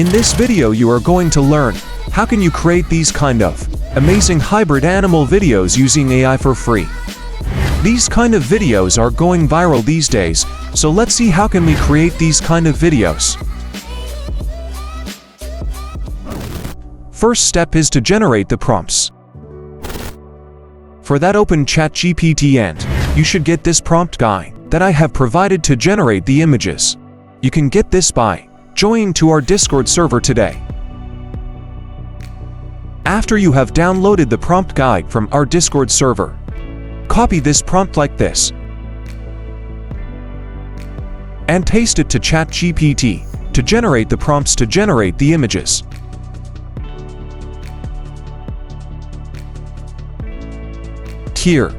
In this video you are going to learn how can you create these kind of amazing hybrid animal videos using AI for free. These kind of videos are going viral these days, so let's see how can we create these kind of videos. First step is to generate the prompts. For that, open ChatGPT and you should get this prompt guide that I have provided to generate the images. You can get this by joining to our Discord server today. After you have downloaded the prompt guide from our Discord server, copy this prompt like this and paste it to ChatGPT to generate the prompts to generate the images. Here,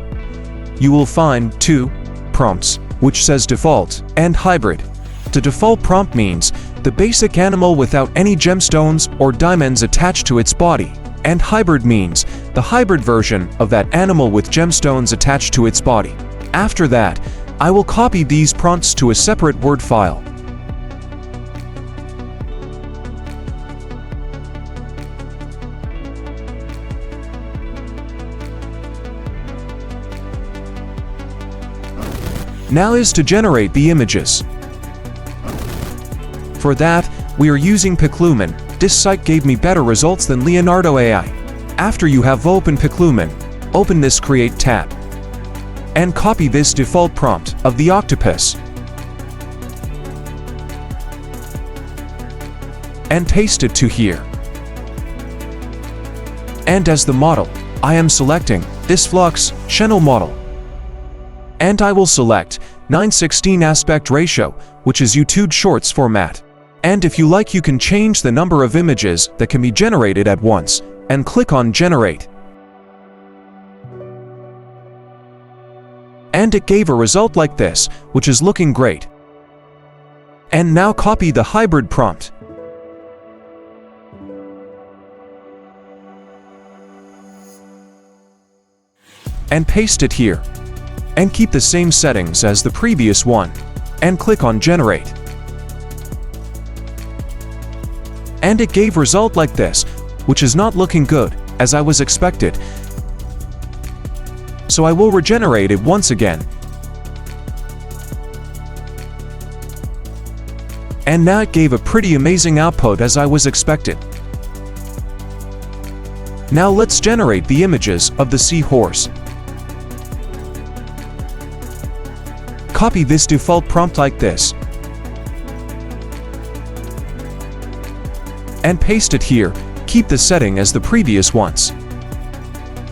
you will find two prompts, which says default and hybrid. The default prompt means the basic animal without any gemstones or diamonds attached to its body, and hybrid means the hybrid version of that animal with gemstones attached to its body. After that, I will copy these prompts to a separate Word file. Now is to generate the images. For that, we are using Piclumen. This site gave me better results than Leonardo AI. After you have opened Piclumen, open this Create tab and copy this default prompt of the octopus and paste it to here. And as the model, I am selecting this Flux Channel model. And I will select 9:16 aspect ratio, which is YouTube Shorts format. And if you like, you can change the number of images that can be generated at once, and click on Generate. And it gave a result like this, which is looking great. And now copy the hybrid prompt. And paste it here. And keep the same settings as the previous one, and click on Generate. And it gave result like this, which is not looking good, as I was expected. So I will regenerate it once again. And now it gave a pretty amazing output as I was expected. Now let's generate the images of the seahorse. Copy this default prompt like this and paste it here. Keep the setting as the previous ones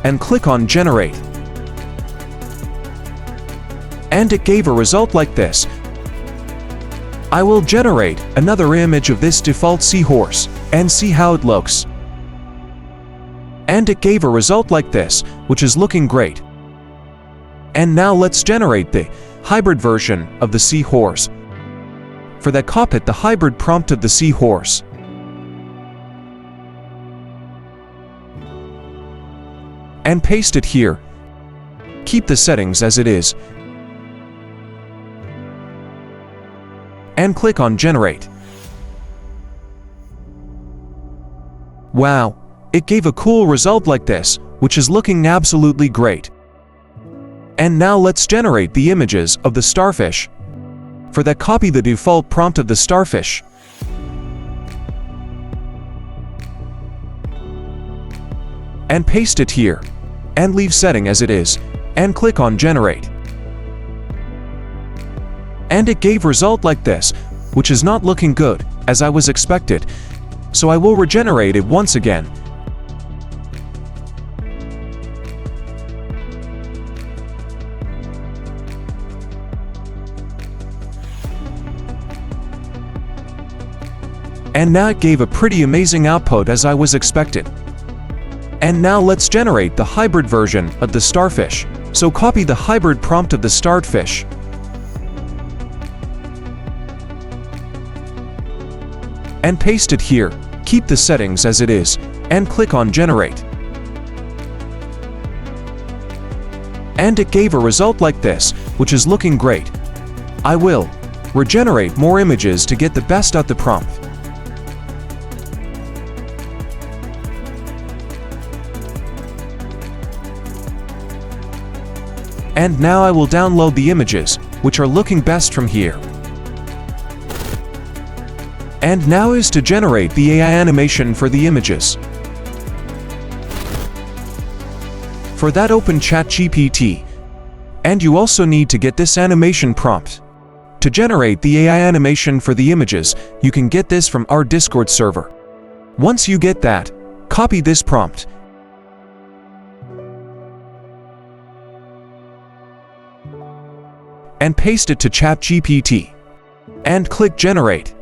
and click on Generate. And it gave a result like this. I will generate another image of this default seahorse and see how it looks. And it gave a result like this, which is looking great. And now let's generate the hybrid version of the seahorse. For that, copy the hybrid prompt of the seahorse and paste it here. Keep the settings as it is and click on Generate. Wow, it gave a cool result like this, which is looking absolutely great. And now let's generate the images of the starfish. For that, copy the default prompt of the starfish and paste it here, and leave setting as it is, and click on Generate. And it gave result like this, which is not looking good, as I was expected. So I will regenerate it once again. And now it gave a pretty amazing output as I was expected. And now let's generate the hybrid version of the starfish. So copy the hybrid prompt of the starfish and paste it here. Keep the settings as it is and click on Generate. And it gave a result like this, which is looking great. I will regenerate more images to get the best out the prompt. And now I will download the images, which are looking best from here. And now is to generate the AI animation for the images. For that, open ChatGPT. And you also need to get this animation prompt. To generate the AI animation for the images, you can get this from our Discord server. Once you get that, copy this prompt and paste it to ChatGPT. And click Generate.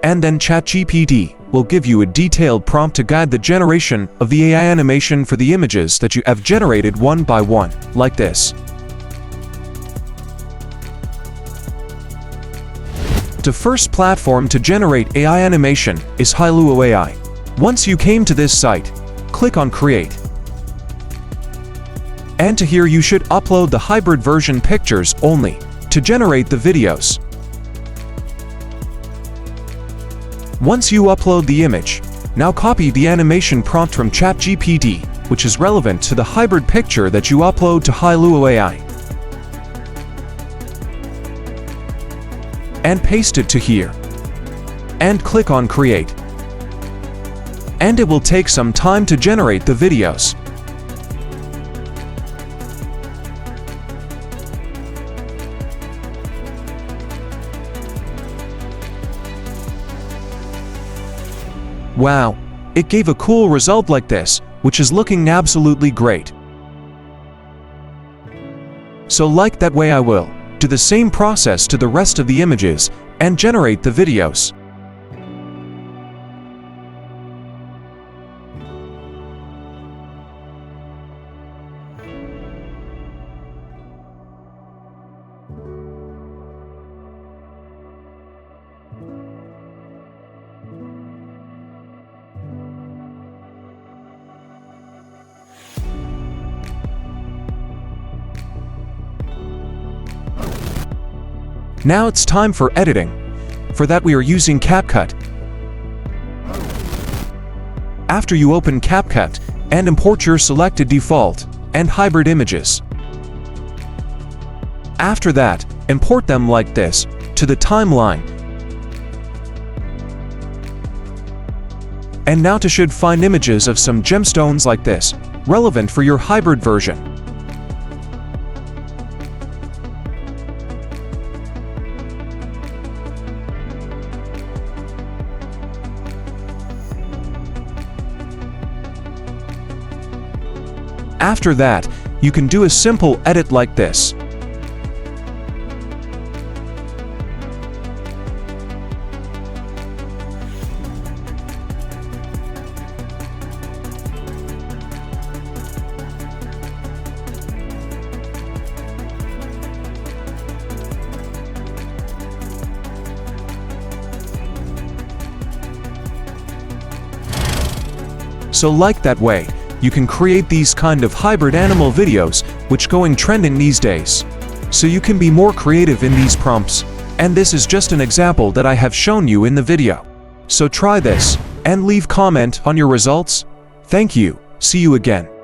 And then ChatGPT will give you a detailed prompt to guide the generation of the AI animation for the images that you have generated one by one, like this. The first platform to generate AI animation is Hailuo AI. Once you came to this site, click on Create. And to here you should upload the hybrid version pictures only to generate the videos. Once you upload the image, now copy the animation prompt from ChatGPT, which is relevant to the hybrid picture that you upload to Hailuo AI, and paste it to here. And click on Create. And it will take some time to generate the videos. Wow, it gave a cool result like this, which is looking absolutely great. So like that way I will do the same process to the rest of the images and generate the videos. Now it's time for editing. For that we are using CapCut. After you open CapCut and import your selected default and hybrid images. After that, import them like this to the timeline. And now to should find images of some gemstones like this, relevant for your hybrid version. After that, you can do a simple edit like this. So like that way, you can create these kind of hybrid animal videos which going trending these days. So you can be more creative in these prompts. And this is just an example that I have shown you in the video. So try this and leave comment on your results. Thank you. See you again.